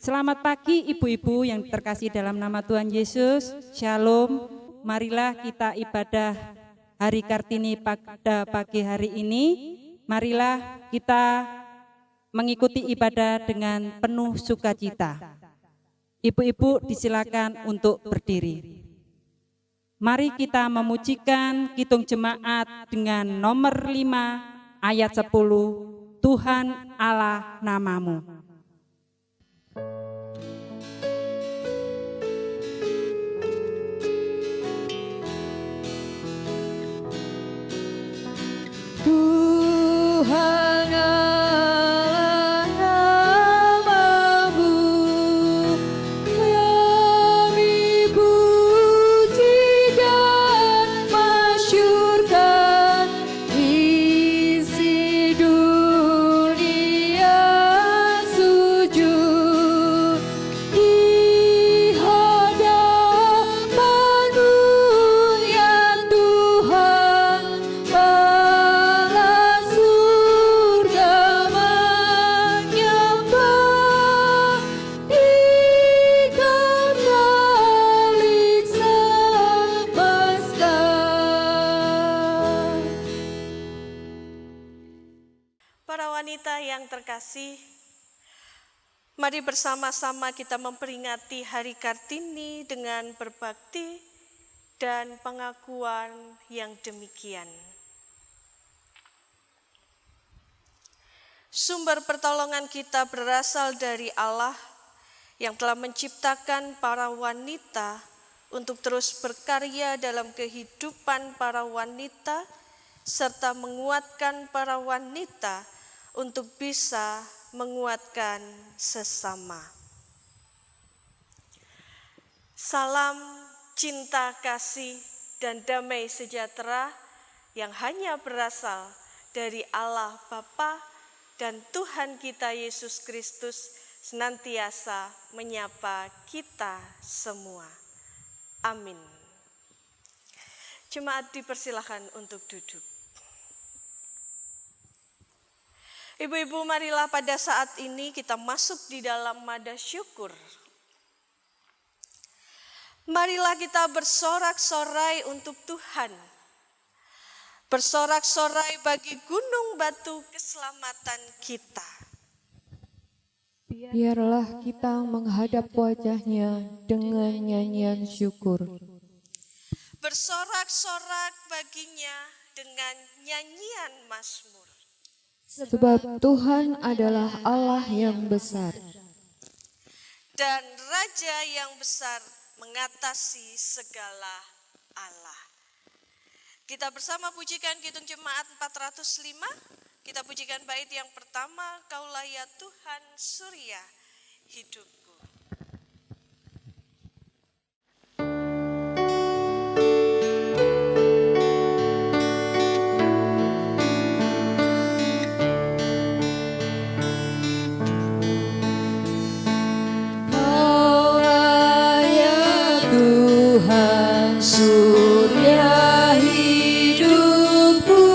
Selamat pagi ibu-ibu yang terkasih dalam nama Tuhan Yesus. Shalom. Marilah kita ibadah hari Kartini pada pagi hari ini. Marilah kita mengikuti ibadah dengan penuh sukacita. Ibu-ibu disilakan untuk berdiri. Mari kita memujikan Kidung Jemaat dengan nomor 5 ayat 10. Tuhan Allah namamu. Tuhan Allah namamu, kami puji dan masyurkan, isi dunia sujud di hadapan-Mu ya Tuhan. Para wanita yang terkasih, mari bersama-sama kita memperingati Hari Kartini dengan berbakti dan pengakuan yang demikian. Sumber pertolongan kita berasal dari Allah yang telah menciptakan para wanita untuk terus berkarya dalam kehidupan para wanita serta menguatkan para wanita untuk bisa menguatkan sesama. Salam cinta kasih dan damai sejahtera yang hanya berasal dari Allah Bapa dan Tuhan kita Yesus Kristus senantiasa menyapa kita semua. Amin. Jemaat dipersilakan untuk duduk. Ibu-ibu, marilah pada saat ini kita masuk di dalam nada syukur. Marilah kita bersorak-sorai untuk Tuhan. Bersorak-sorai bagi gunung batu keselamatan kita. Biarlah kita menghadap wajah-Nya dengan nyanyian syukur. Bersorak-sorak baginya dengan nyanyian mazmur. Sebab Tuhan adalah Allah yang besar dan Raja yang besar mengatasi segala Allah. Kita bersama pujikan Kidung Jemaat 405. Kita pujikan bait yang pertama, Kaulah ya Tuhan Surya hidupku. Kaulah ya Tuhan surya hidupku,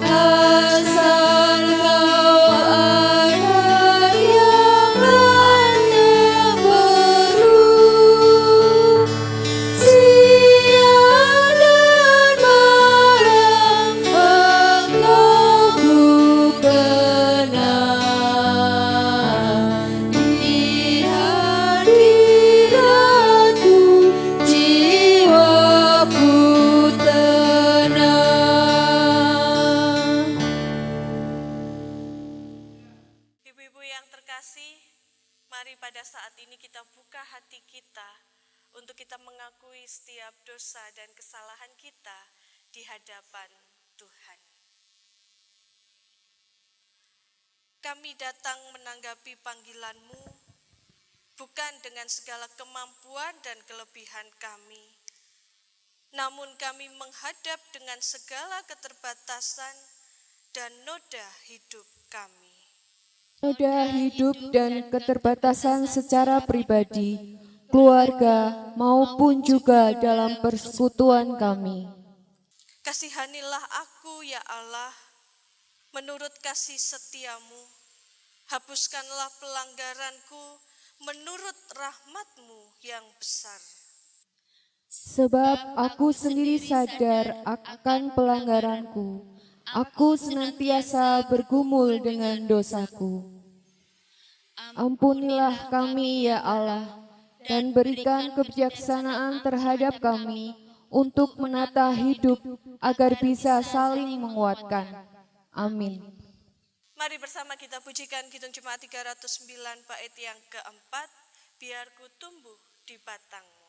asal Kau ada yang lain perlu, siang dan malam Engkau ku kenal, di hadirat-Mu jiwaku tenang. Ibu-ibu yang terkasih, mari pada saat ini kita buka hati kita untuk kita mengakui setiap dosa dan kesalahan kita di hadapan Tuhan. Kami datang menanggapi panggilan-Mu bukan dengan segala kemampuan dan kelebihan kami, namun kami menghadap dengan segala keterbatasan dan noda hidup kami. Noda hidup dan keterbatasan secara pribadi, keluarga, maupun juga dalam persekutuan kami. Kasihanilah aku ya Allah, menurut kasih setia-Mu, Hapuskanlah pelanggaranku menurut rahmat-Mu yang besar. Sebab aku sendiri sadar akan pelanggaranku. Aku senantiasa bergumul dengan dosaku. Ampunilah kami ya Allah, dan berikan kebijaksanaan terhadap kami untuk menata hidup agar bisa saling menguatkan. Amin. Mari bersama kita pujikan Kidung Jemaat 309 bait yang keempat, biar ku tumbuh di batang-Mu.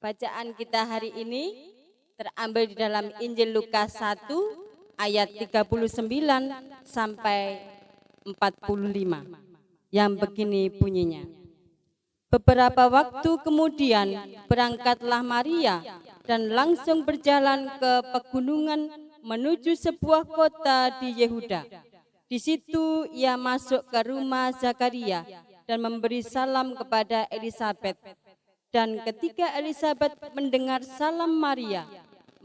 Bacaan kita hari ini terambil di dalam Injil Lukas 1 ayat 39 sampai 45 yang begini bunyinya. Beberapa waktu kemudian berangkatlah Maria dan langsung berjalan ke pegunungan menuju sebuah kota di Yehuda. Di situ ia masuk ke rumah Zakaria dan memberi salam kepada Elisabet. Dan ketika Elisabet mendengar salam Maria,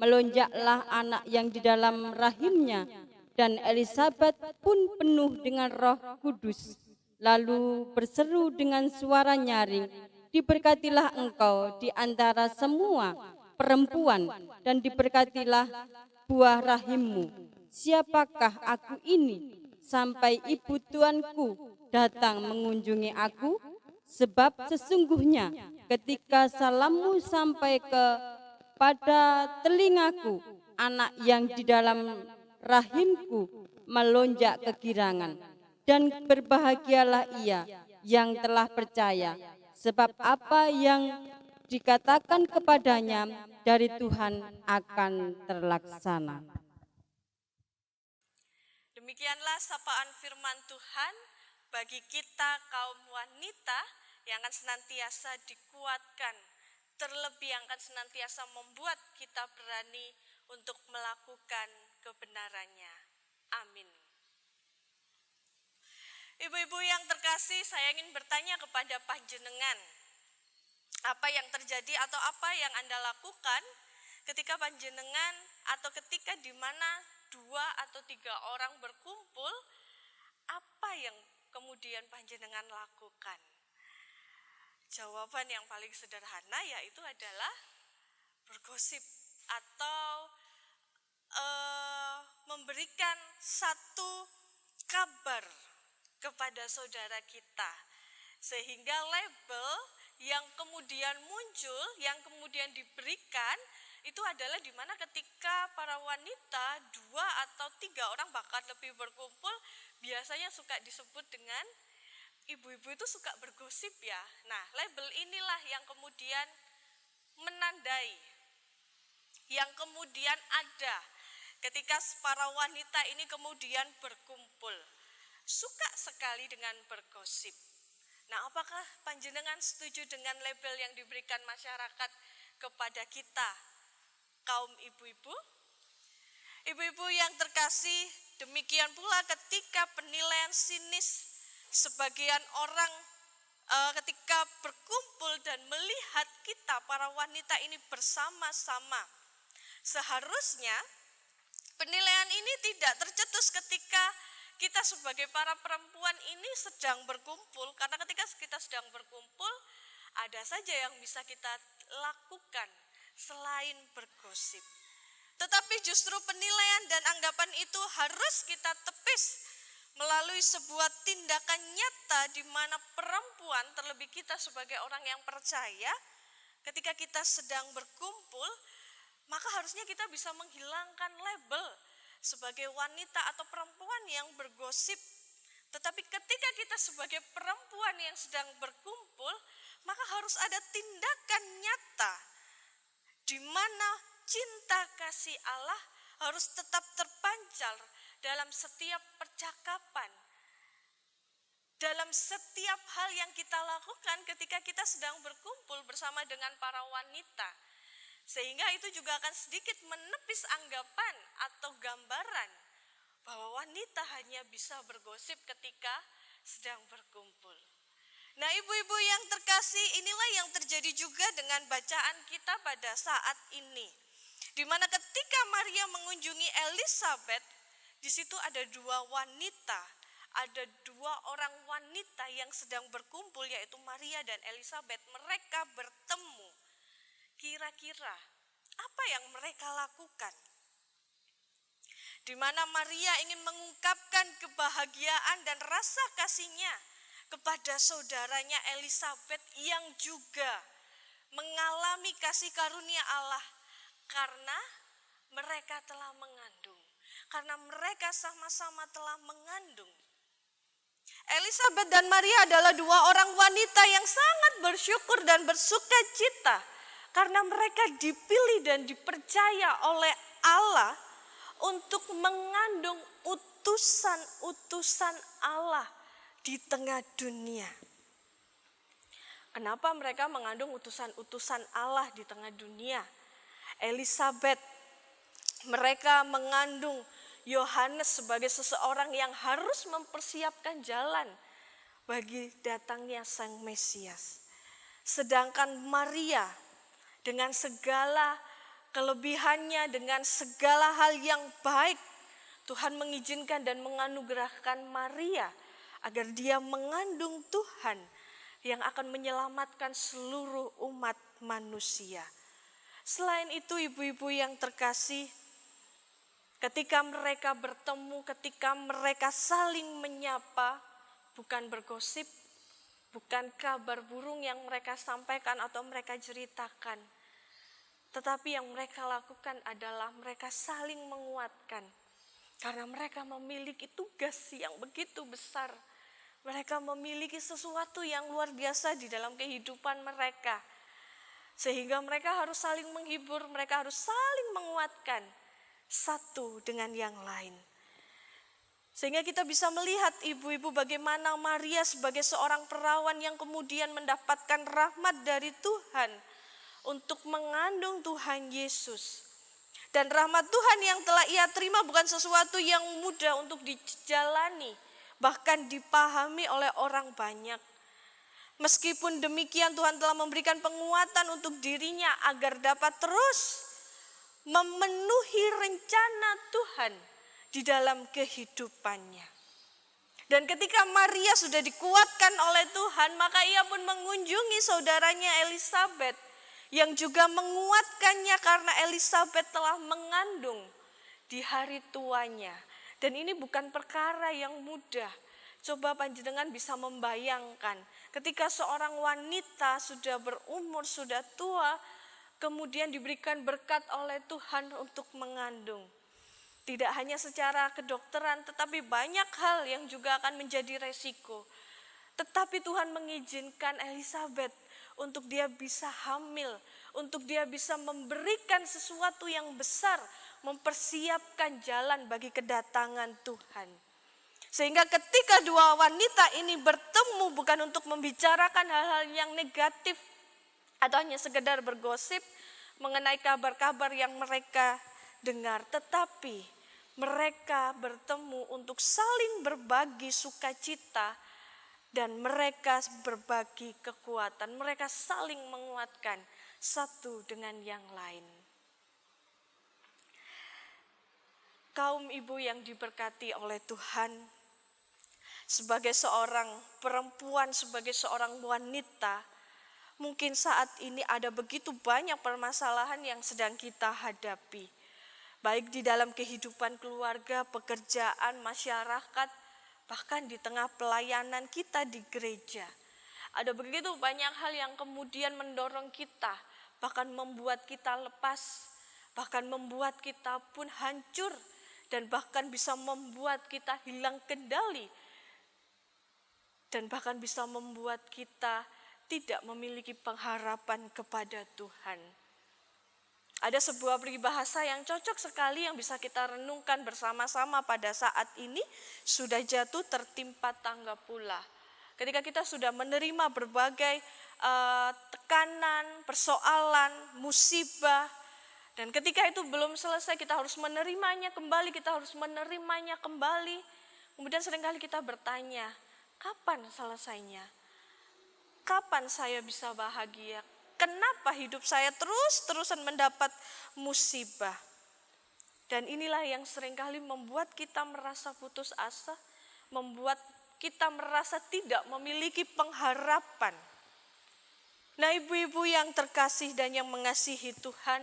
melonjaklah anak yang di dalam rahimnya, dan Elisabet pun penuh dengan Roh Kudus. Lalu berseru dengan suara nyaring, "Diberkatilah engkau di antara semua perempuan, dan diberkatilah buah rahimmu. Siapakah aku ini, sampai ibu tuanku datang mengunjungi aku? Sebab sesungguhnya ketika salammu sampai kepada telingaku, anak yang di dalam rahimku melonjak kegirangan. Dan berbahagialah ia yang telah percaya, sebab apa yang dikatakan kepadanya dari Tuhan akan terlaksana." Demikianlah sapaan firman Tuhan bagi kita kaum wanita yang akan senantiasa dikuatkan, terlebih yang akan senantiasa membuat kita berani untuk melakukan kebenarannya. Amin. Ibu-ibu yang terkasih, saya ingin bertanya kepada panjenengan, apa yang terjadi atau apa yang Anda lakukan ketika panjenengan atau ketika di mana 2 atau 3 orang berkumpul, apa yang kemudian panjenengan lakukan? Jawaban yang paling sederhana yaitu adalah bergosip atau memberikan satu kabar kepada saudara kita, sehingga label yang kemudian muncul, yang kemudian diberikan itu adalah di mana ketika para wanita 2 atau 3 orang bahkan lebih berkumpul, biasanya suka disebut dengan ibu-ibu itu suka bergosip ya. Nah, label inilah yang kemudian menandai, yang kemudian ada ketika para wanita ini kemudian berkumpul, suka sekali dengan bergosip. Nah, apakah panjenengan setuju dengan label yang diberikan masyarakat kepada kita, kaum ibu-ibu? Ibu-ibu yang terkasih, demikian pula ketika penilaian sinis sebagian orang ketika berkumpul dan melihat kita para wanita ini bersama-sama, seharusnya Penilaian ini tidak tercetus ketika kita sebagai para perempuan ini sedang berkumpul, karena ketika kita sedang berkumpul, ada saja yang bisa kita lakukan selain bergosip. Tetapi justru penilaian dan anggapan itu harus kita tepis melalui sebuah tindakan nyata di mana perempuan, terlebih kita sebagai orang yang percaya, ketika kita sedang berkumpul, maka harusnya kita bisa menghilangkan label sebagai wanita atau perempuan yang bergosip. Tetapi ketika kita sebagai perempuan yang sedang berkumpul, maka harus ada tindakan nyata di mana cinta kasih Allah harus tetap terpancar dalam setiap percakapan, dalam setiap hal yang kita lakukan ketika kita sedang berkumpul bersama dengan para wanita. Sehingga itu juga akan sedikit menepis anggapan atau gambaran bahwa wanita hanya bisa bergosip ketika sedang berkumpul. Nah, ibu-ibu yang terkasih, inilah yang terjadi juga dengan bacaan kita pada saat ini. Di mana ketika Maria mengunjungi Elisabet, di situ ada dua wanita, ada dua orang wanita yang sedang berkumpul, yaitu Maria dan Elisabet. Mereka bertemu. Kira-kira apa yang mereka lakukan? Di mana Maria ingin mengungkapkan kebahagiaan dan rasa kasihnya kepada saudaranya Elisabet yang juga mengalami kasih karunia Allah karena mereka telah mengandung. Karena mereka sama-sama telah mengandung. Elisabet dan Maria adalah dua orang wanita yang sangat bersyukur dan bersuka cita karena mereka dipilih dan dipercaya oleh Allah untuk mengandung utusan-utusan Allah di tengah dunia. Kenapa mereka mengandung utusan-utusan Allah di tengah dunia? Elisabet, mereka mengandung Yohanes sebagai seseorang yang harus mempersiapkan jalan bagi datangnya Sang Mesias. Sedangkan Maria dengan segala kelebihannya, dengan segala hal yang baik, Tuhan mengizinkan dan menganugerahkan Maria agar dia mengandung Tuhan yang akan menyelamatkan seluruh umat manusia. Selain itu, ibu-ibu yang terkasih, ketika mereka bertemu, ketika mereka saling menyapa, bukan bergosip, bukan kabar burung yang mereka sampaikan atau mereka ceritakan, tetapi yang mereka lakukan adalah mereka saling menguatkan. Karena mereka memiliki tugas yang begitu besar. Mereka memiliki sesuatu yang luar biasa di dalam kehidupan mereka. Sehingga mereka harus saling menghibur, mereka harus saling menguatkan satu dengan yang lain. Sehingga kita bisa melihat ibu-ibu bagaimana Maria sebagai seorang perawan yang kemudian mendapatkan rahmat dari Tuhan untuk mengandung Tuhan Yesus. Dan rahmat Tuhan yang telah ia terima bukan sesuatu yang mudah untuk dijalani, bahkan dipahami oleh orang banyak. Meskipun demikian Tuhan telah memberikan penguatan untuk dirinya agar dapat terus memenuhi rencana Tuhan di dalam kehidupannya. Dan ketika Maria sudah dikuatkan oleh Tuhan, maka ia pun mengunjungi saudaranya Elisabet yang juga menguatkannya karena Elisabet telah mengandung di hari tuanya. Dan ini bukan perkara yang mudah. Coba panjenengan bisa membayangkan ketika seorang wanita sudah berumur, sudah tua, kemudian diberikan berkat oleh Tuhan untuk mengandung. Tidak hanya secara kedokteran, tetapi banyak hal yang juga akan menjadi resiko. Tetapi Tuhan mengizinkan Elisabet untuk dia bisa hamil, untuk dia bisa memberikan sesuatu yang besar, mempersiapkan jalan bagi kedatangan Tuhan. Sehingga ketika dua wanita ini bertemu bukan untuk membicarakan hal-hal yang negatif atau hanya sekedar bergosip mengenai kabar-kabar yang mereka dengar, tetapi mereka bertemu untuk saling berbagi sukacita dan mereka berbagi kekuatan. Mereka saling menguatkan satu dengan yang lain. Kaum ibu yang diberkati oleh Tuhan, sebagai seorang perempuan, sebagai seorang wanita, mungkin saat ini ada begitu banyak permasalahan yang sedang kita hadapi. Baik di dalam kehidupan keluarga, pekerjaan, masyarakat, bahkan di tengah pelayanan kita di gereja. Ada begitu banyak hal yang kemudian mendorong kita, bahkan membuat kita lepas, bahkan membuat kita pun hancur, dan bahkan bisa membuat kita hilang kendali, dan bahkan bisa membuat kita tidak memiliki pengharapan kepada Tuhan. Ada sebuah peribahasa yang cocok sekali yang bisa kita renungkan bersama-sama pada saat ini, sudah jatuh tertimpa tangga pula. Ketika kita sudah menerima berbagai tekanan, persoalan, musibah, dan ketika itu belum selesai, kita harus menerimanya kembali, Kemudian seringkali kita bertanya, kapan selesainya? Kapan saya bisa bahagia? Kenapa hidup saya terus-terusan mendapat musibah? Dan inilah yang seringkali membuat kita merasa putus asa, membuat kita merasa tidak memiliki pengharapan. Nah, ibu-ibu yang terkasih dan yang mengasihi Tuhan,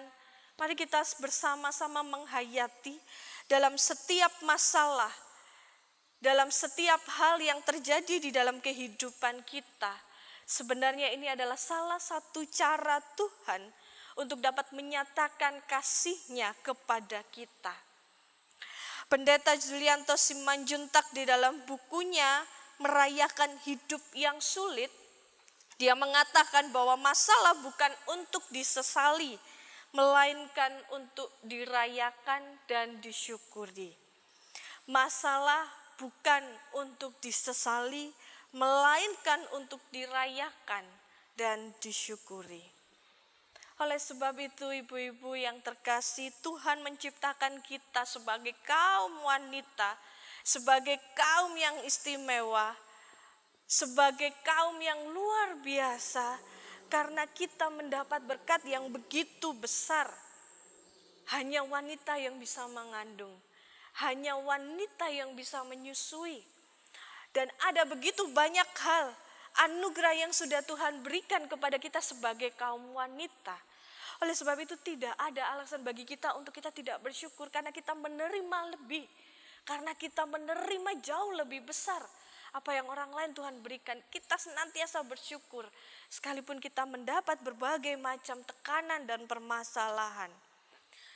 mari kita bersama-sama menghayati dalam setiap masalah, dalam setiap hal yang terjadi di dalam kehidupan kita. Sebenarnya ini adalah salah satu cara Tuhan untuk dapat menyatakan kasih-Nya kepada kita. Pendeta Julianto Simanjuntak di dalam bukunya Merayakan Hidup yang Sulit, dia mengatakan bahwa masalah bukan untuk disesali, melainkan untuk dirayakan dan disyukuri. Masalah bukan untuk disesali, melainkan untuk dirayakan dan disyukuri. Oleh sebab itu, ibu-ibu yang terkasih, Tuhan menciptakan kita sebagai kaum wanita, sebagai kaum yang istimewa, sebagai kaum yang luar biasa, karena kita mendapat berkat yang begitu besar. Hanya wanita yang bisa mengandung, hanya wanita yang bisa menyusui. Dan ada begitu banyak hal, anugerah yang sudah Tuhan berikan kepada kita sebagai kaum wanita. Oleh sebab itu tidak ada alasan bagi kita untuk kita tidak bersyukur, karena kita menerima lebih, karena kita menerima jauh lebih besar. Apa yang orang lain Tuhan berikan, kita senantiasa bersyukur. Sekalipun kita mendapat berbagai macam tekanan dan permasalahan.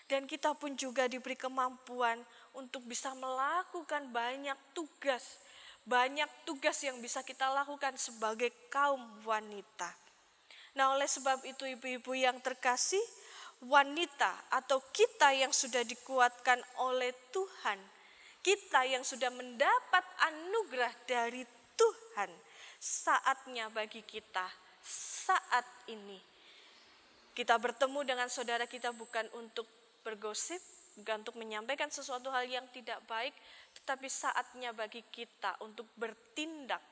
Dan kita pun juga diberi kemampuan untuk bisa melakukan banyak tugas yang bisa kita lakukan sebagai kaum wanita. Nah, oleh sebab itu ibu-ibu yang terkasih, wanita atau kita yang sudah dikuatkan oleh Tuhan, kita yang sudah mendapat anugerah dari Tuhan, saatnya bagi kita saat ini. Kita bertemu dengan saudara kita bukan untuk bergosip, bukan untuk menyampaikan sesuatu hal yang tidak baik, tetapi saatnya bagi kita untuk bertindak.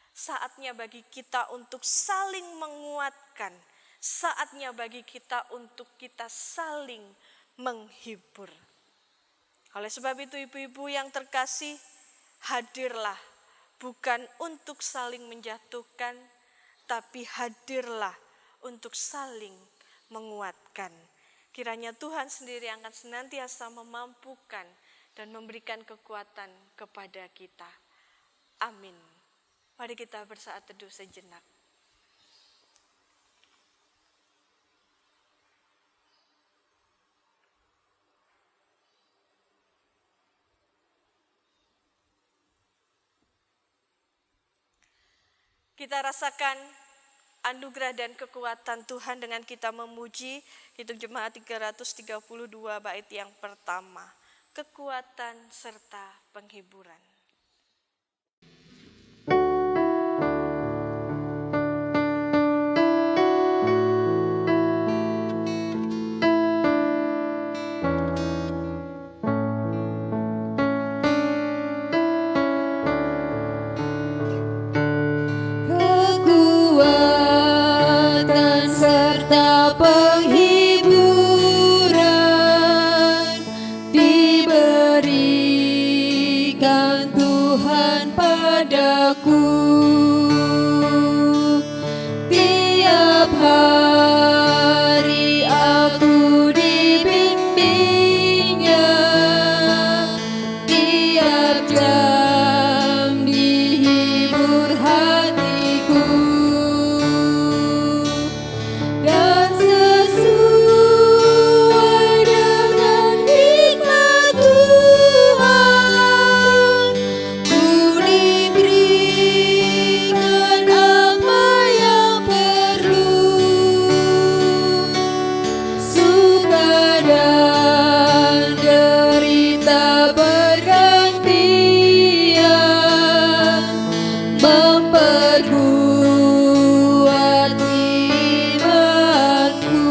Saatnya bagi kita untuk saling menguatkan. Saatnya bagi kita untuk kita saling menghibur. Oleh sebab itu ibu-ibu yang terkasih, hadirlah bukan untuk saling menjatuhkan, tapi hadirlah untuk saling menguatkan. Kiranya Tuhan sendiri akan senantiasa memampukan dan memberikan kekuatan kepada kita. Amin. Mari kita bersaat teduh sejenak. Kita rasakan anugerah dan kekuatan Tuhan dengan kita memuji Kidung Jemaat 332 bait yang pertama. Kekuatan serta penghiburan. Penghiburan diberi Tiap hari aku dibimbingnya, tiap jam dihibur hatiku, dan sesuai dengan hikmat Tuhan, ku diberikan apa yang perlu, suka dan derita bergantian, memperkuat imanku.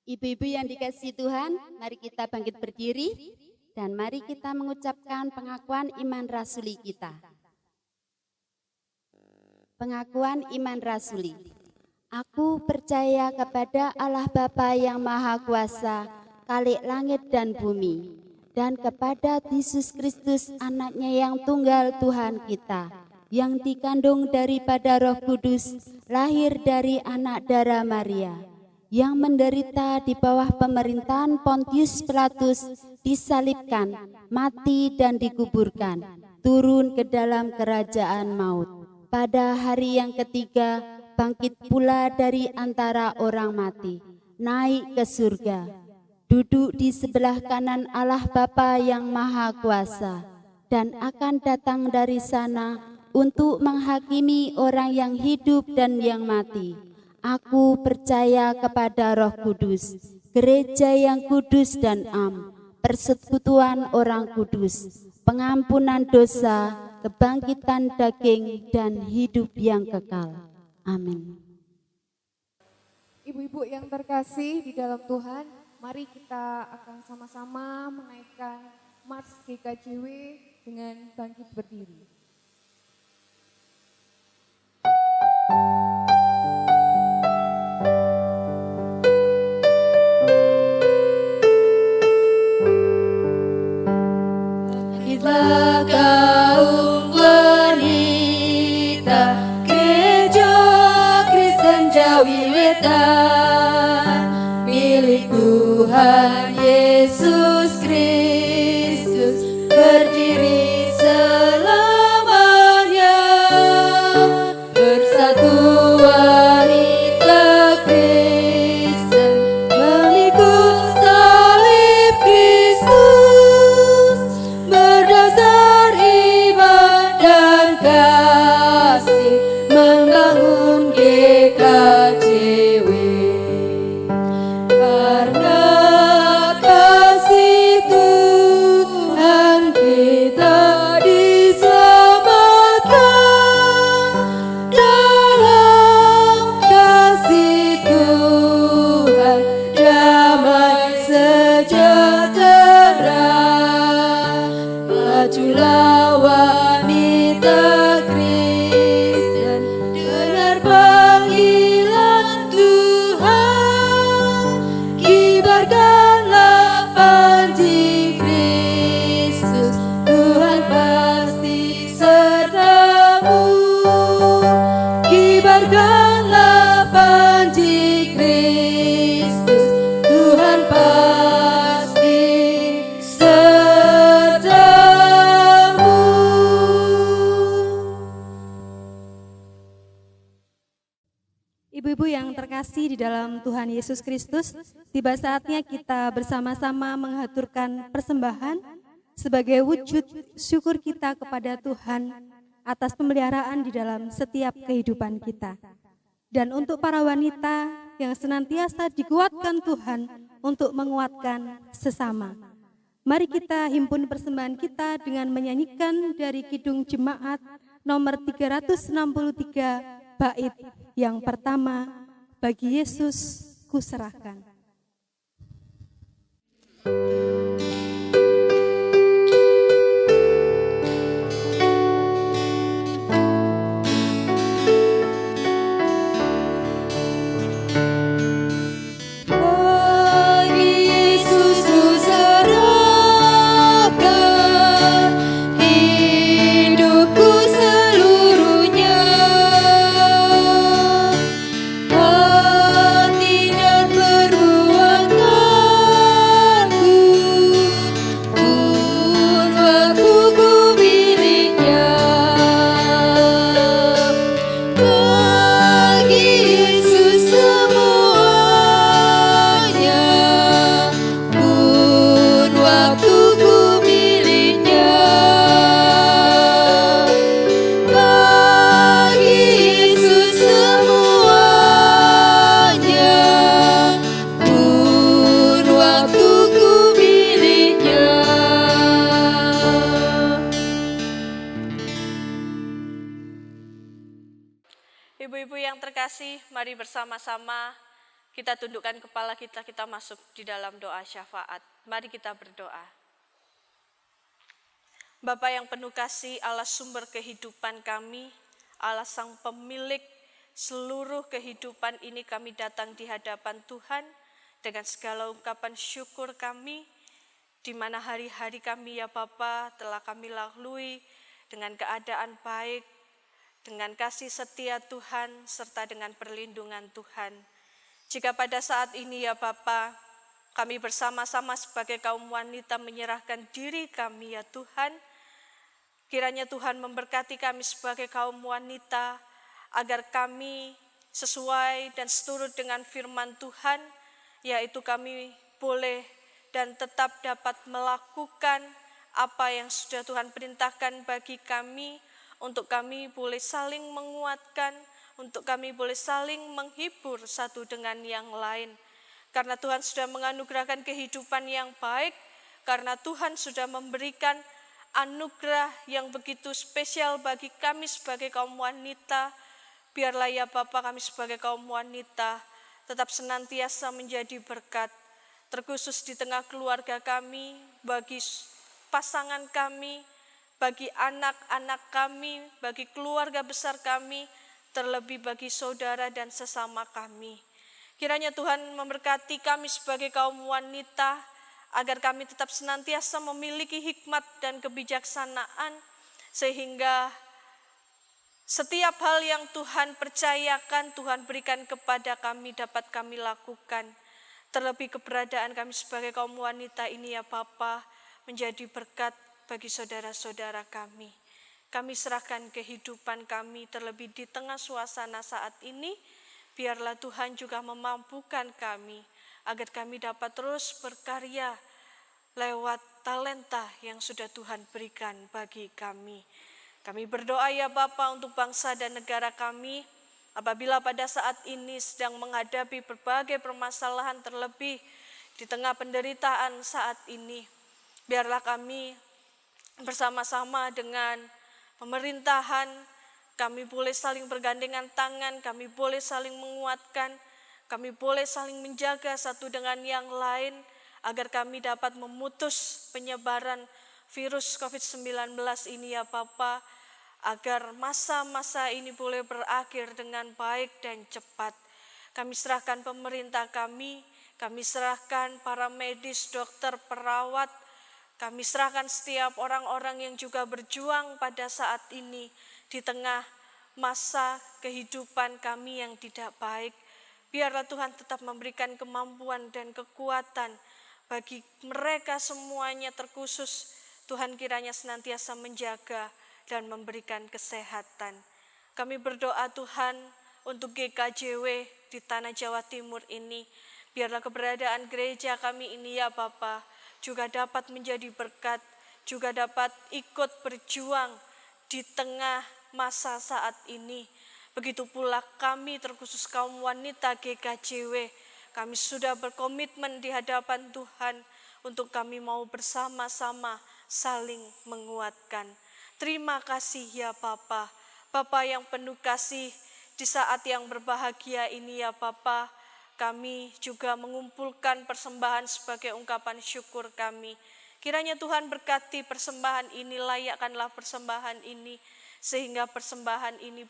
Ibu-ibu yang dikasihi Tuhan, mari kita bangkit berdiri dan mari kita mengucapkan pengakuan iman rasuli kita. Pengakuan iman rasuli. Aku percaya kepada Allah Bapa yang Maha Kuasa, Khalik langit dan bumi, dan kepada Yesus Kristus anaknya yang tunggal Tuhan kita, yang dikandung daripada Roh Kudus, lahir dari anak darah Maria, yang menderita di bawah pemerintahan Pontius Pilatus, disalibkan, mati dan dikuburkan, turun ke dalam kerajaan maut. Pada hari yang ketiga, bangkit pula dari antara orang mati, naik ke surga, duduk di sebelah kanan Allah Bapa yang Maha Kuasa, dan akan datang dari sana untuk menghakimi orang yang hidup dan yang mati. Aku percaya kepada Roh Kudus, gereja yang kudus dan am, persekutuan orang kudus, pengampunan dosa, kebangkitan daging, dan hidup yang kekal. Amin. Ibu-ibu yang terkasih di dalam Tuhan, mari kita akan sama-sama menaikkan Mars GKJW dengan bangkit berdiri. Kita kaum wanita Gereja Kristen Jawi Wetan, milik Tuhan Yesus Kristus, berdiri selamanya, bersatu wanita Kristen, mengikut salib Kristus, berdasar iman dan kasih, membangun GKJW. Karena kasih Tuhan kita diselamatkan, dalam kasih Tuhan damai sejahtera. Majulah wanita Kristen, dengar panggilan Tuhan, kibarkanlah panji Kristus, Tuhan pasti sertamu. Kibarkanlah panji Kristus, Tuhan pasti sertamu. Ibu-ibu yang terkasih di dalam Tuhan Yesus Kristus, tiba saatnya kita bersama-sama mengaturkan persembahan sebagai wujud syukur kita kepada Tuhan atas pemeliharaan di dalam setiap kehidupan kita. Dan untuk para wanita yang senantiasa dikuatkan Tuhan untuk menguatkan sesama. Mari kita himpun persembahan kita dengan menyanyikan dari Kidung Jemaat nomor 363 bait yang pertama, bagi Yesus kuserahkan. Bagi Yesus kuserahkan, terkasih, mari bersama-sama kita tundukkan kepala kita, kita masuk di dalam doa syafaat. Mari kita berdoa. Bapa yang penuh kasih, Allah sumber kehidupan kami, Allah sang pemilik seluruh kehidupan ini, kami datang di hadapan Tuhan dengan segala ungkapan syukur kami, di mana hari-hari kami ya Bapa telah kami lalui dengan keadaan baik, dengan kasih setia Tuhan, serta dengan perlindungan Tuhan. Jika pada saat ini ya Bapa, kami bersama-sama sebagai kaum wanita menyerahkan diri kami ya Tuhan, kiranya Tuhan memberkati kami sebagai kaum wanita, agar kami sesuai dan seturut dengan firman Tuhan, yaitu kami boleh dan tetap dapat melakukan apa yang sudah Tuhan perintahkan bagi kami, untuk kami boleh saling menguatkan, untuk kami boleh saling menghibur satu dengan yang lain. Karena Tuhan sudah menganugerahkan kehidupan yang baik, karena Tuhan sudah memberikan anugerah yang begitu spesial bagi kami sebagai kaum wanita. Biarlah ya Bapa, kami sebagai kaum wanita tetap senantiasa menjadi berkat, terkhusus di tengah keluarga kami, bagi pasangan kami, bagi anak-anak kami, bagi keluarga besar kami, terlebih bagi saudara dan sesama kami. Kiranya Tuhan memberkati kami sebagai kaum wanita, agar kami tetap senantiasa memiliki hikmat dan kebijaksanaan, sehingga setiap hal yang Tuhan percayakan, Tuhan berikan kepada kami, dapat kami lakukan. Terlebih keberadaan kami sebagai kaum wanita ini ya Bapa, menjadi berkat bagi saudara-saudara kami. Kami serahkan kehidupan kami, terlebih di tengah suasana saat ini. Biarlah Tuhan juga memampukan kami, agar kami dapat terus berkarya lewat talenta yang sudah Tuhan berikan bagi kami. Kami berdoa ya Bapa untuk bangsa dan negara kami, apabila pada saat ini sedang menghadapi berbagai permasalahan, terlebih di tengah penderitaan saat ini. Biarlah kami bersama-sama dengan pemerintahan, kami boleh saling bergandengan tangan, kami boleh saling menguatkan, kami boleh saling menjaga satu dengan yang lain, agar kami dapat memutus penyebaran virus COVID-19 ini ya Bapa, agar masa-masa ini boleh berakhir dengan baik dan cepat. Kami serahkan pemerintah kami serahkan para medis, dokter, perawat, kami serahkan setiap orang-orang yang juga berjuang pada saat ini di tengah masa kehidupan kami yang tidak baik. Biarlah Tuhan tetap memberikan kemampuan dan kekuatan bagi mereka semuanya, terkhusus Tuhan kiranya senantiasa menjaga dan memberikan kesehatan. Kami berdoa Tuhan untuk GKJW di Tanah Jawa Timur ini. Biarlah keberadaan gereja kami ini ya Bapa juga dapat menjadi berkat, juga dapat ikut berjuang di tengah masa saat ini. Begitu pula kami, terkhusus kaum wanita GKJW, kami sudah berkomitmen di hadapan Tuhan untuk kami mau bersama-sama saling menguatkan. Terima kasih ya Bapa, Bapa yang penuh kasih, di saat yang berbahagia ini ya Bapa, kami juga mengumpulkan persembahan sebagai ungkapan syukur kami. Kiranya Tuhan berkati persembahan ini, layakkanlah persembahan ini, sehingga persembahan ini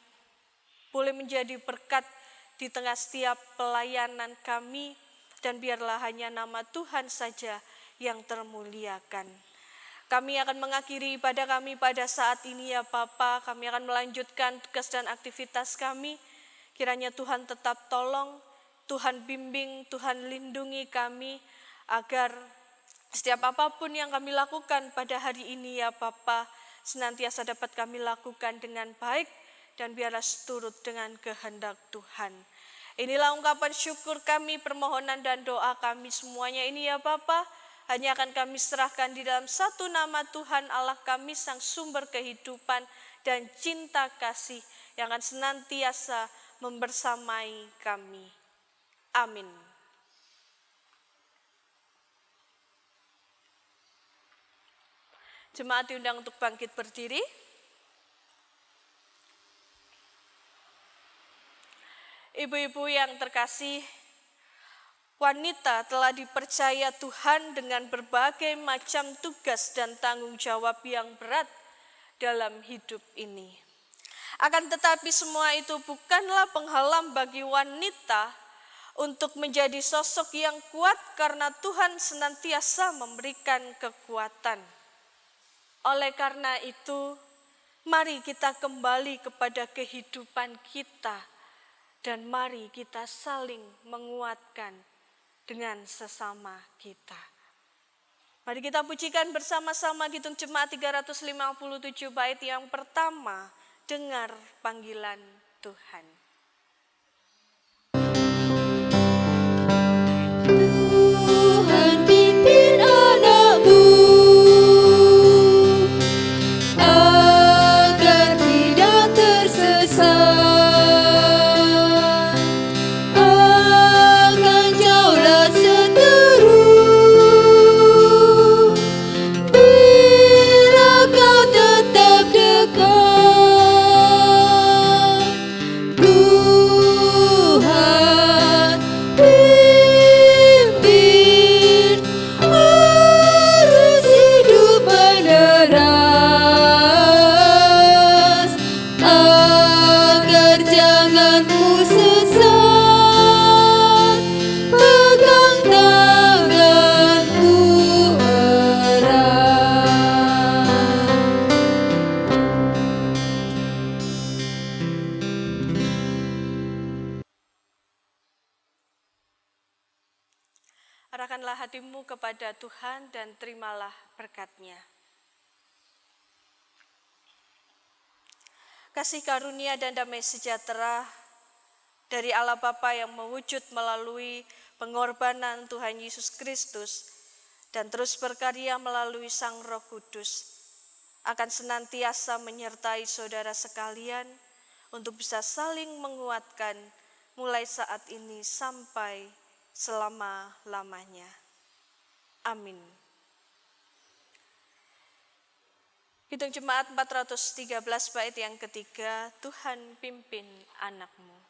boleh menjadi berkat di tengah setiap pelayanan kami, dan biarlah hanya nama Tuhan saja yang termuliakan. Kami akan mengakhiri ibadah kami pada saat ini ya Bapa, kami akan melanjutkan tugas dan aktivitas kami. Kiranya Tuhan tetap tolong, Tuhan bimbing, Tuhan lindungi kami, agar setiap apapun yang kami lakukan pada hari ini ya Bapa, senantiasa dapat kami lakukan dengan baik, dan biarlah seturut dengan kehendak Tuhan. Inilah ungkapan syukur kami, permohonan dan doa kami semuanya ini ya Bapa, hanya akan kami serahkan di dalam satu nama Tuhan Allah kami, sang sumber kehidupan dan cinta kasih yang akan senantiasa membersamai kami. Amin. Jemaat diundang untuk bangkit berdiri. Ibu-ibu yang terkasih, wanita telah dipercaya Tuhan dengan berbagai macam tugas dan tanggung jawab yang berat dalam hidup ini. Akan tetapi semua itu bukanlah penghalang bagi wanita untuk menjadi sosok yang kuat karena Tuhan senantiasa memberikan kekuatan. Oleh karena itu, mari kita kembali kepada kehidupan kita dan mari kita saling menguatkan dengan sesama kita. Mari kita pujikan bersama-sama Kidung Jemaat 357 bait yang pertama, dengar panggilan Tuhan. Tuhan pimpin anakmu agar tidak tersesat, akan jauhlah seteru bila kau tetap dekat. Tuhan pimpin arus hidup meneras, agar jangan ku sesat, pegang tanganku erat. Arahkanlah hatimu kepada Tuhan dan terimalah berkat-Nya. Kasih karunia dan damai sejahtera dari Allah Bapa yang mewujud melalui pengorbanan Tuhan Yesus Kristus dan terus berkarya melalui Sang Roh Kudus akan senantiasa menyertai saudara sekalian untuk bisa saling menguatkan mulai saat ini sampai selama-lamanya. Amin. Kidung Jemaat 413 bait yang ketiga, Tuhan pimpin anakmu.